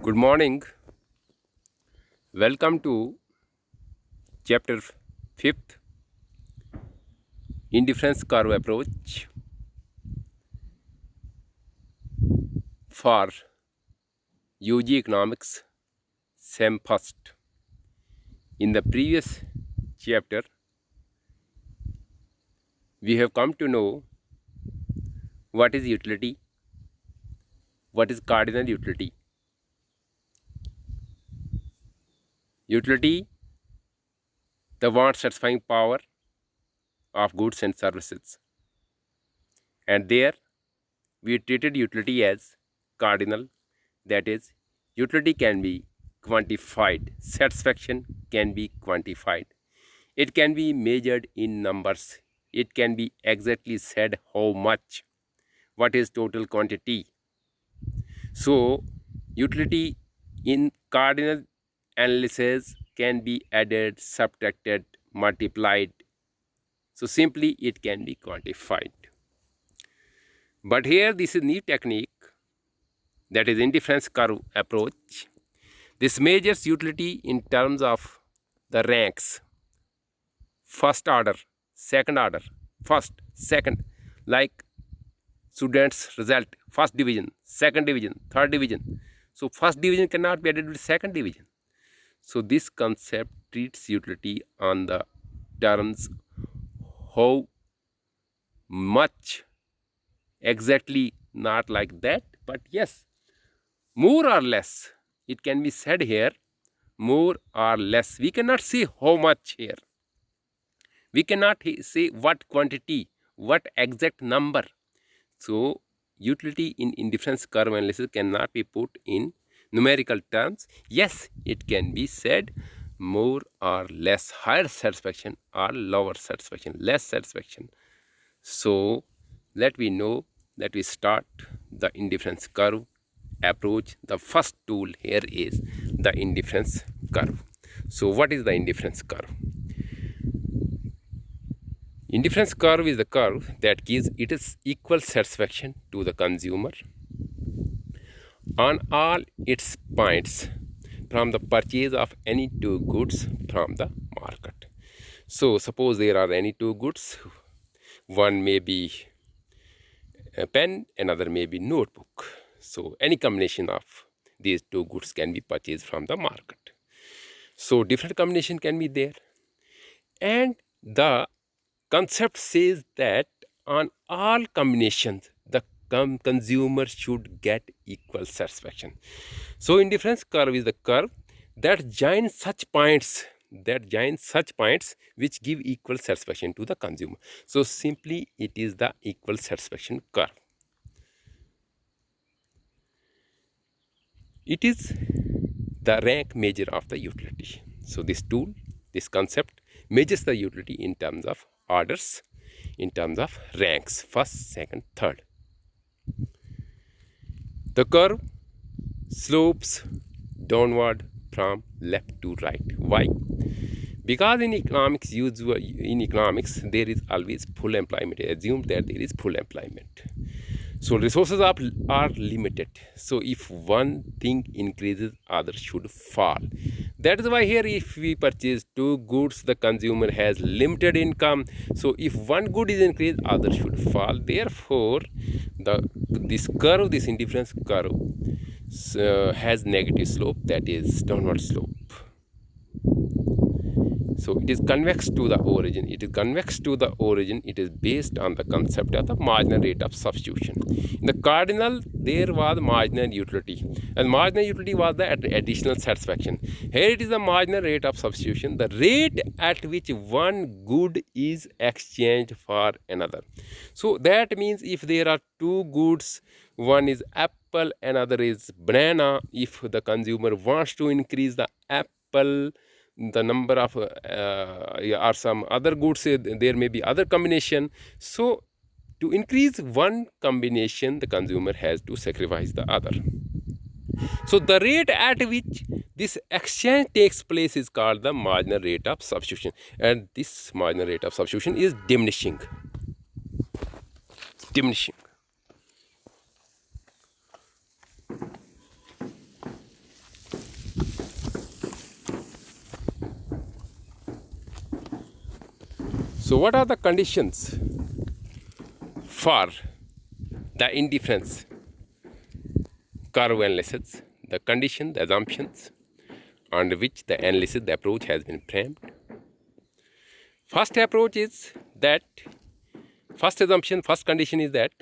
Good morning. Welcome to chapter 5th, Indifference Curve Approach for UG Economics SEM First. In the previous chapter, we have come to know what is utility, what is cardinal utility. Utility, the want satisfying power of goods and services. And there, we treated utility as cardinal, that is, utility can be quantified, satisfaction can be quantified, it can be measured in numbers, it can be exactly said how much, what is total quantity. So, utility in cardinal analysis can be added, subtracted, multiplied. So, simply it can be quantified. But here, this is new technique, that is indifference curve approach. This measures utility in terms of the ranks, first order, second order, first, second, like students' result, first division, second division, third division. So, first division cannot be added with second division. So, this concept treats utility on the terms how much, exactly not like that, but yes, more or less. It can be said here, more or less. We cannot say how much here. We cannot say what quantity, what exact number. So, utility in indifference curve analysis cannot be put in numerical terms. Yes, it can be said more or less, higher satisfaction or lower satisfaction, less satisfaction. So, let me know that we start the indifference curve approach. The first tool here is the indifference curve. So, what is the indifference curve? Indifference curve is the curve that gives its equal satisfaction to the consumer on all its points from the purchase of any two goods from the market. So, suppose there are any two goods, one may be a pen, another may be notebook. So, any combination of these two goods can be purchased from the market. So, different combination can be there, and the concept says that on all combinations the consumer should get equal satisfaction. So, indifference curve is the curve that joins such points which give equal satisfaction to the consumer. So, simply it is the equal satisfaction curve. It is the rank measure of the utility. So, this tool, this concept measures the utility in terms of orders, in terms of ranks, first, second, third. The curve slopes downward from left to right. Why? Because in economics, there is always full employment. Assume that there is full employment. So resources are limited. So if one thing increases, others should fall. That is why here, if we purchase two goods, the consumer has limited income. So if one good is increased, others should fall. Therefore, this indifference curve has negative slope, that is downward slope. So it is convex to the origin. It is based on the concept of the marginal rate of substitution. In the cardinal, there was marginal utility, and marginal utility was the additional satisfaction. Here it is the marginal rate of substitution, the rate at which one good is exchanged for another. So that means if there are two goods, one is apple, another is banana, if the consumer wants to increase the apple, the number of or some other goods, there may be other combination. So to increase one combination, the consumer has to sacrifice the other. So the rate at which this exchange takes place is called the marginal rate of substitution, and this marginal rate of substitution is diminishing. So what are the conditions for the indifference curve analysis? The condition, the assumptions under which the analysis, the approach has been framed. First approach is that, first assumption, first condition is that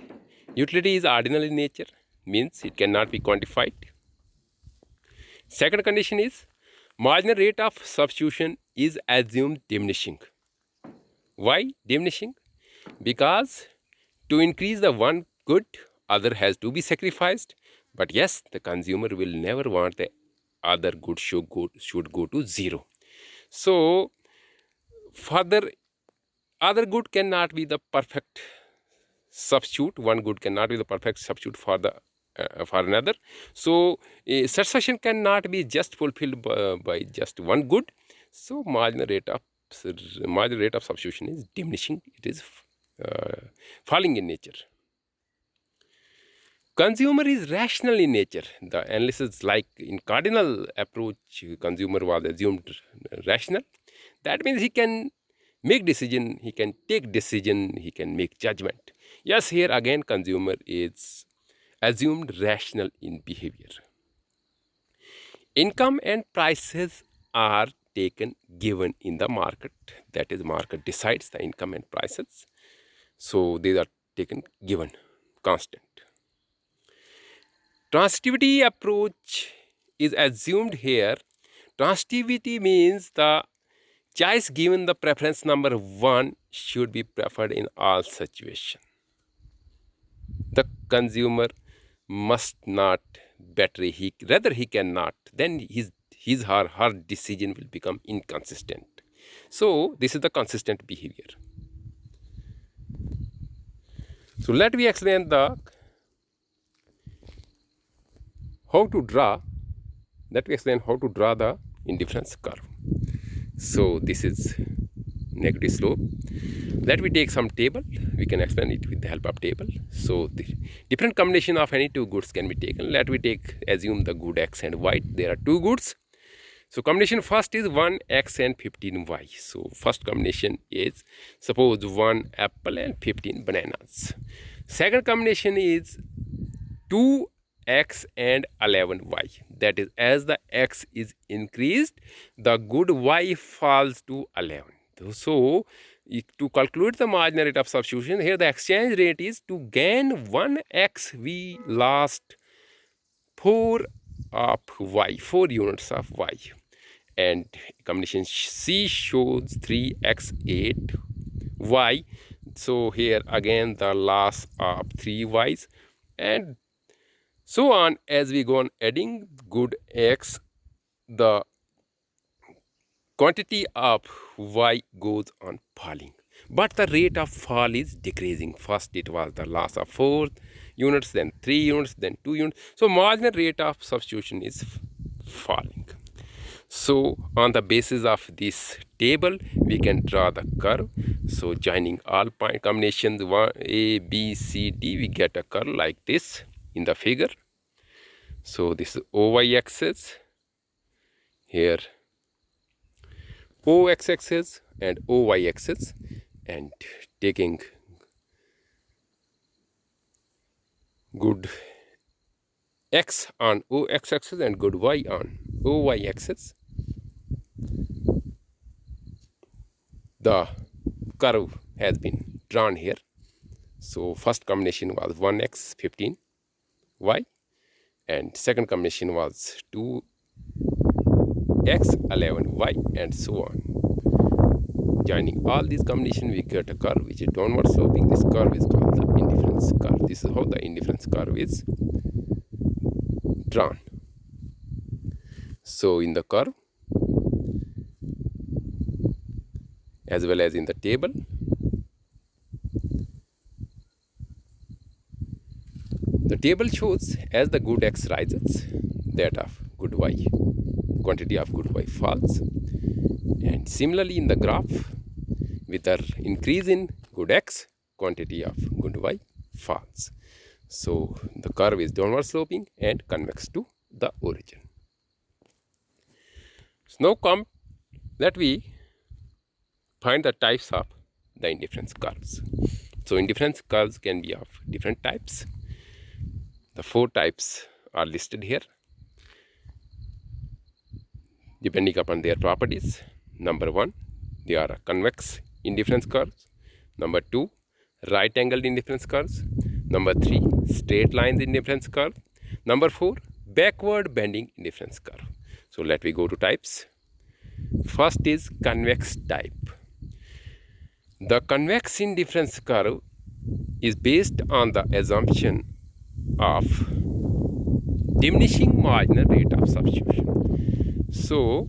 utility is ordinal in nature, means it cannot be quantified. Second condition is marginal rate of substitution is assumed diminishing. Why diminishing? Because to increase the one good, other has to be sacrificed. But yes, the consumer will never want the other good should go to zero. So further, other good cannot be the perfect substitute. One good cannot be the perfect substitute for the for another. So satisfaction cannot be just fulfilled by just one good. So marginal rate of substitution is diminishing. It is falling in nature. Consumer is rational in nature. The analysis, like in cardinal approach, consumer was assumed rational. That means he can make decision, he can take decision, he can make judgment. Yes, here again consumer is assumed rational in behavior. Income and prices are taken given in the market. That is, market decides the income and prices. So these are taken given, constant. Transitivity approach is assumed here. Transitivity means the choice given the preference number 1 should be preferred in all situations. The consumer must not betray, rather he cannot, then his or her decision will become inconsistent. So this is the consistent behavior. So let me explain how to draw the indifference curve. So this is negative slope. Let me take some table. We can explain it with the help of table. So the different combination of any two goods can be taken. Let me assume the good x and y. There are two goods. So combination first is 1x and 15y. So first combination is, suppose 1 apple and 15 bananas. Second combination is 2x and 11y. That is, as the x is increased, the good y falls to 11. So to calculate the marginal rate of substitution, here the exchange rate is to gain 1x, we lost 4 of y, 4 units of y. And combination C shows 3x 8y. So here again the loss of 3 y's, and so on as we go on adding good x, the quantity of y goes on falling, but the rate of fall is decreasing. First it was the loss of 4 units, then 3 units, then 2 units. So marginal rate of substitution is falling. So on the basis of this table, we can draw the curve. So joining all point combinations A, B, C, D, we get a curve like this in the figure. So this is OY axis, here OX axis and OY axis, and taking good X on OX axis and good Y on OY axis. The curve has been drawn here. So first combination was 1x 15y, and second combination was 2x 11y, and so on. Joining all these combinations, we get a curve which is downward sloping. This curve is called the indifference curve. This is how the indifference curve is drawn. So in the curve as well as in the table, the table shows as the good x rises, that of good y, quantity of good y falls, and similarly in the graph, with the increase in good x, quantity of good y falls. So the curve is downward sloping and convex to the origin. So now let we find the types of the indifference curves. So indifference curves can be of different types. The 4 types are listed here depending upon their properties. Number 1, they are convex indifference curves. Number 2, right angled indifference curves. Number 3, straight lines indifference curve. Number 4, backward bending indifference curve. So let me go to types. First is convex type. The convex indifference curve is based on the assumption of diminishing marginal rate of substitution. So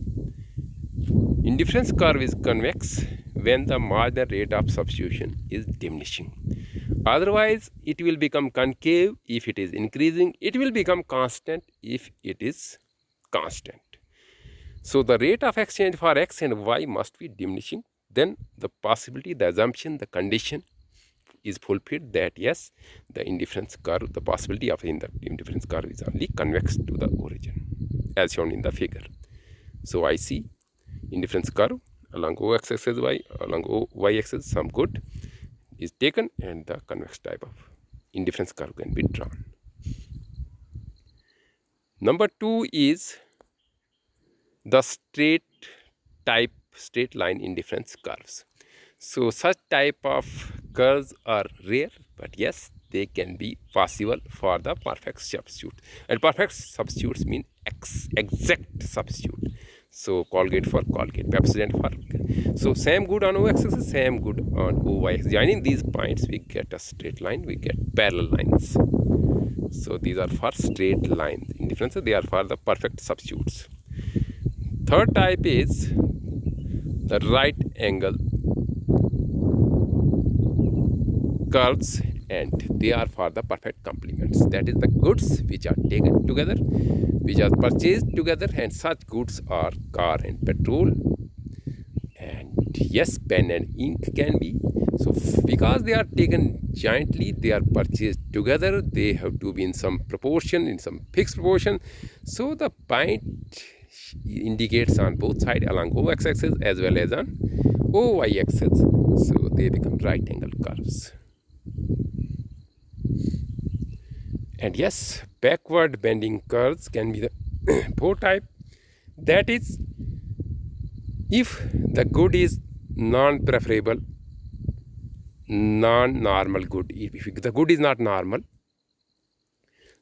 indifference curve is convex when the marginal rate of substitution is diminishing. Otherwise, it will become concave if it is increasing. It will become constant if it is constant. So the rate of exchange for x and y must be diminishing. Then the possibility, the assumption, the condition is fulfilled that yes, the indifference curve, the possibility of in the indifference curve is only convex to the origin, as shown in the figure. So I see indifference curve along O axis y, along O y axis some good is taken, and the convex type of indifference curve can be drawn. Number 2 is the straight line indifference curves. So such type of curves are rare, but yes, they can be possible for the perfect substitute. And perfect substitutes mean exact substitute. So Colgate for Colgate, Pepsodent for. So same good on O axis, same good on O y axis. Joining these points, we get a straight line, we get parallel lines. So these are for straight lines indifference, they are for the perfect substitutes. Third type is the right angle curves, and they are for the perfect complements. That is the goods which are taken together, which are purchased together, and such goods are car and petrol, and yes, pen and ink can be. So because they are taken jointly, they are purchased together, they have to be in some proportion, in some fixed proportion. So the point indicates on both sides along O x-axis as well as on O y-axis. So they become right angle curves. And yes, backward bending curves can be the 4 type. That is, if the good is non-preferable, non-normal good, if the good is not normal,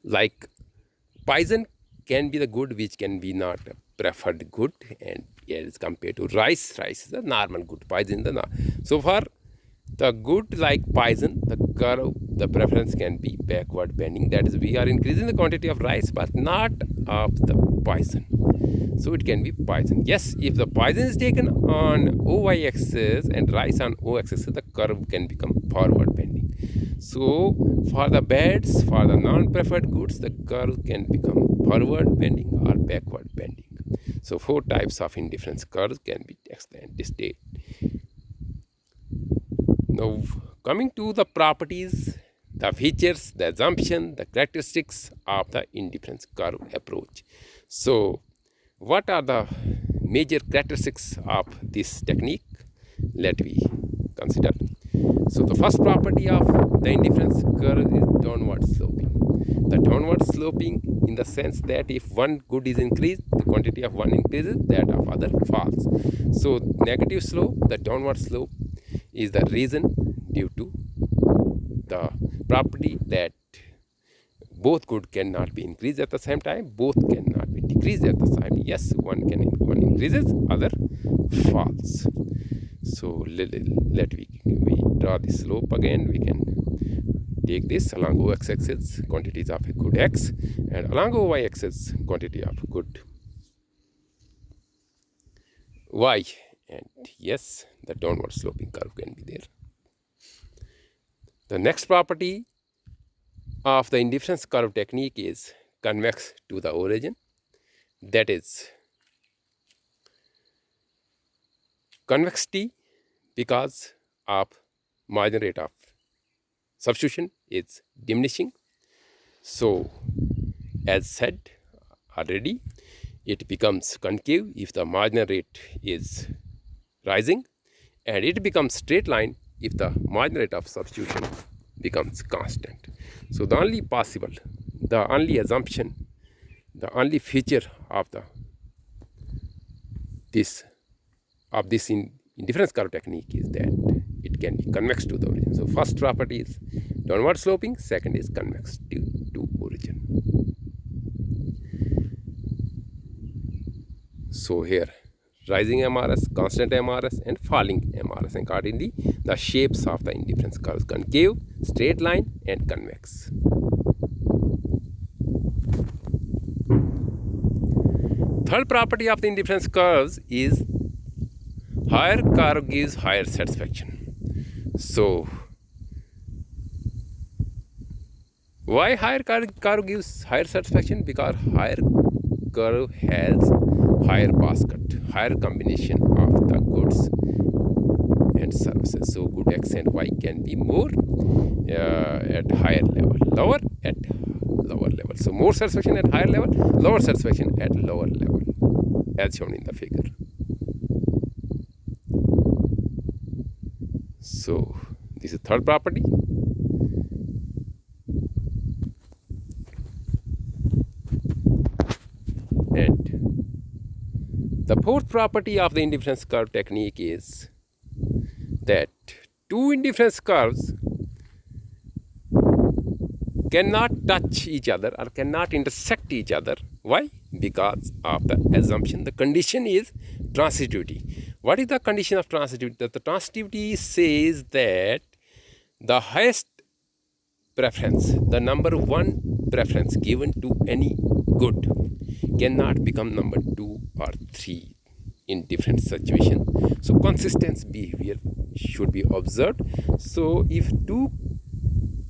like poison can be the good which can be not preferred good, and as compared to rice is the normal good, poison the so for the good like poison, the curve, the preference can be backward bending. That is, we are increasing the quantity of rice but not of the poison. So it can be poison. Yes, if the poison is taken on OY axis and rice on O axis, the curve can become forward bending. So for the bads, for the non-preferred goods, the curve can become forward bending or backward bending. So 4 types of indifference curves can be explained this day. Now coming to the properties, the features, the assumption, the characteristics of the indifference curve approach. So what are the major characteristics of this technique? Let me consider. So the first property of the indifference curve is downward sloping. The downward sloping in the sense that if one good is increased, the quantity of one increases, that of other falls. So negative slope, the downward slope, is the reason due to the property that both good cannot be increased at the same time, both cannot be decreased at the same time. Yes, one increases, other falls. So let we draw the slope again. We can take this along O x-axis, quantities of a good x, and along O y-axis, quantity of good y. And yes, the downward sloping curve can be there. The next property of the indifference curve technique is convex to the origin. That is, convexity because of marginal rate of substitution is diminishing. So as said already, it becomes concave if the marginal rate is rising, and it becomes straight line if the marginal rate of substitution becomes constant. So the only possible, the only assumption, the only feature of this indifference curve technique is that it can be convex to the origin. So first property is downward sloping, second is convex to origin. So here rising MRS, constant MRS and falling MRS, and accordingly the shapes of the indifference curves: concave, straight line and convex. Third property of the indifference curves is higher curve gives higher satisfaction. So why higher curve gives higher satisfaction? Because higher curve has higher basket, higher combination of the goods and services. So good X and Y can be more at higher level, lower at lower level. So more satisfaction at higher level, lower satisfaction at lower level, as shown in the figure. So this is third property. And the fourth property of the indifference curve technique is that two indifference curves cannot touch each other or cannot intersect each other. Why? Because of the assumption. The condition is transitivity. What is the condition of transitivity? The transitivity says that the highest preference, the number one preference given to any good cannot become number 2 or 3 in different situations. So consistent behavior should be observed. So if two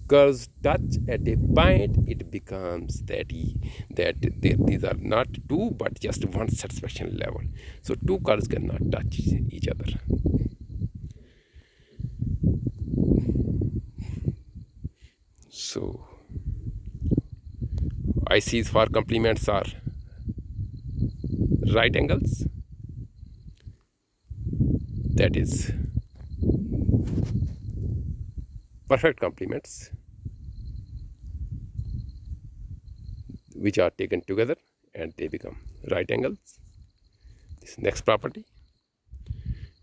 curves touch at a point, it becomes that these are not two but just one satisfaction level. So two curves cannot touch each other. So ICs for complements are right angles, that is perfect complements which are taken together and they become right angles. This next property.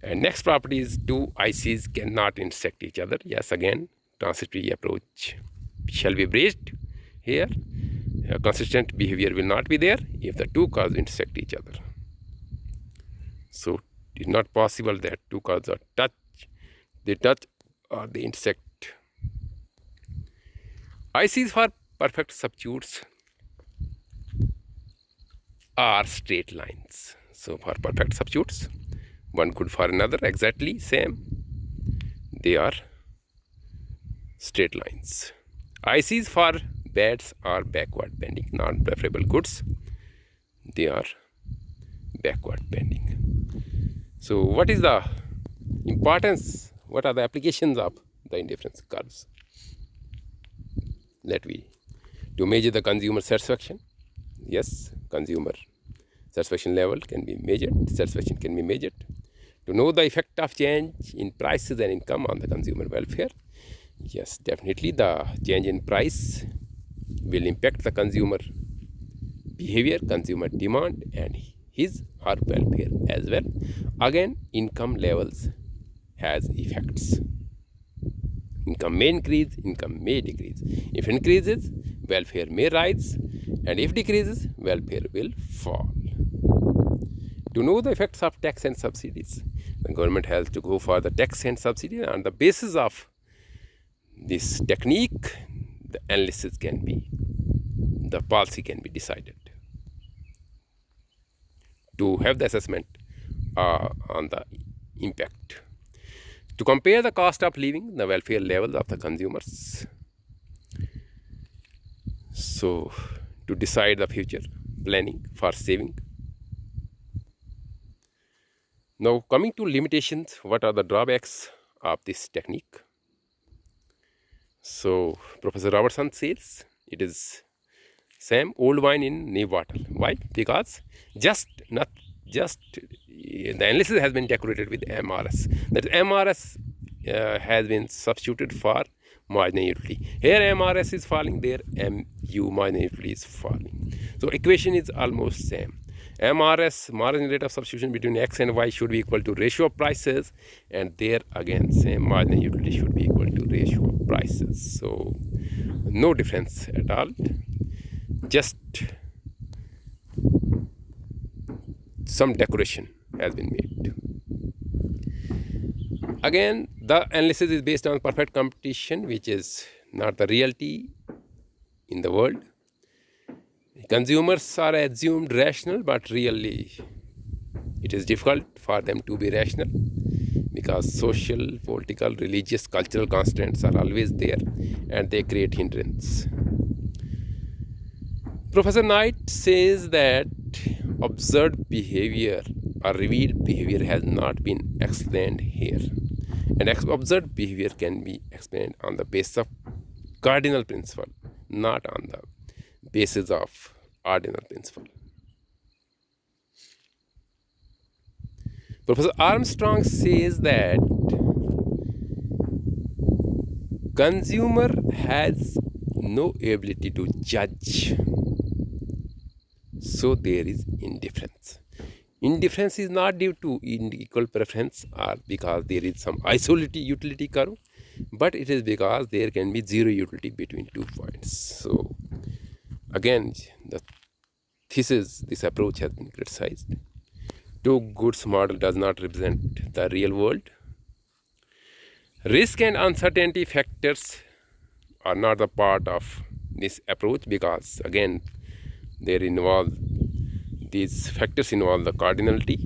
And next property is two ICs cannot intersect each other. Yes, again transitory approach shall be breached here. Consistent behavior will not be there if the two curves intersect each other. So it is not possible that two curves are touch or they intersect. ICs for perfect substitutes are straight lines. So for perfect substitutes, one good for another, exactly same, they are straight lines. ICs for bads are backward bending, non-preferable goods, they are backward bending. So what is the importance, what are the applications of the indifference curves? To measure the consumer satisfaction. Yes, consumer satisfaction level can be measured, satisfaction can be measured. To know the effect of change in prices and income on the consumer welfare. Yes, definitely the change in price will impact the consumer behavior, consumer demand and his or her welfare as well. Again, income levels has effects. Income may increase, income may decrease. If increases, welfare may rise, and if decreases, welfare will fall. To know the effects of tax and subsidies, the government has to go for the tax and subsidy. On the basis of this technique, the analysis can be, the policy can be decided. To have the assessment on the impact. To compare the cost of living, the welfare levels of the consumers. So to decide the future planning for saving. Now coming to limitations, what are the drawbacks of this technique? So Professor Robertson says it is same old wine in new bottle. Why? Because the analysis has been decorated with MRS. That MRS has been substituted for marginal utility. Here MRS is falling, there MU marginal utility is falling. So equation is almost same. MRS, marginal rate of substitution between X and Y, should be equal to ratio of prices, and there again same, marginal utility should be equal to ratio of prices. So no difference at all, just some decoration has been made. Again, the analysis is based on perfect competition, which is not the reality in the world. Consumers are assumed rational, but really it is difficult for them to be rational because social, political, religious, cultural constraints are always there and they create hindrance. Professor Knight says that observed behavior or revealed behavior has not been explained here. And observed behavior can be explained on the basis of cardinal principle, not on the basis of ordinal principle. Professor Armstrong says that consumer has no ability to judge, so there is indifference. Indifference is not due to unequal preference or because there is some isolated utility curve, but it is because there can be zero utility between 2 points. So again, the thesis, this approach has been criticized. Two goods model does not represent the real world. Risk and uncertainty factors are not the part of this approach because again, these factors involve the cardinality.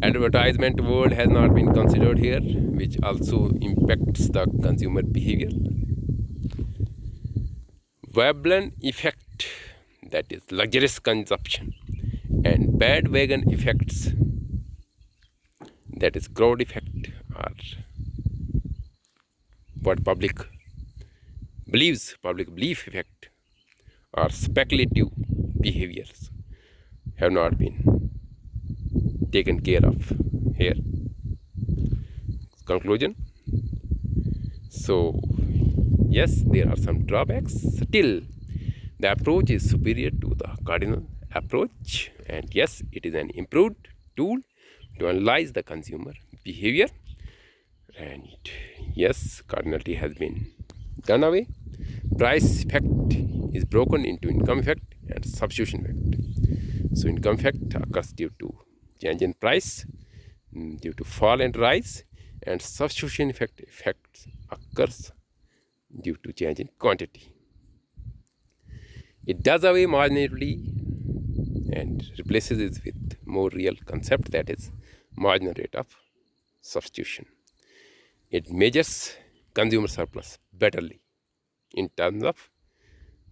Advertisement world has not been considered here, which also impacts the consumer behavior. Veblen effect, that is luxurious consumption, and bandwagon effects, that is crowd effect, or what public belief effect, or speculative behaviors have not been taken care of here. Conclusion. So yes, there are some drawbacks. Still, the approach is superior to the cardinal approach, and yes, it is an improved tool to analyze the consumer behavior. And yes, cardinality has been done away. Price effect is broken into income effect and substitution effect. So income effect occurs due to change in price, due to fall and rise, and substitution effect occurs due to change in quantity. It does away marginality and replaces it with more real concept, that is marginal rate of substitution. It measures consumer surplus betterly in terms of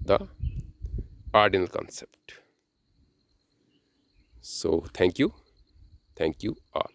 the ordinal concept. So thank you all.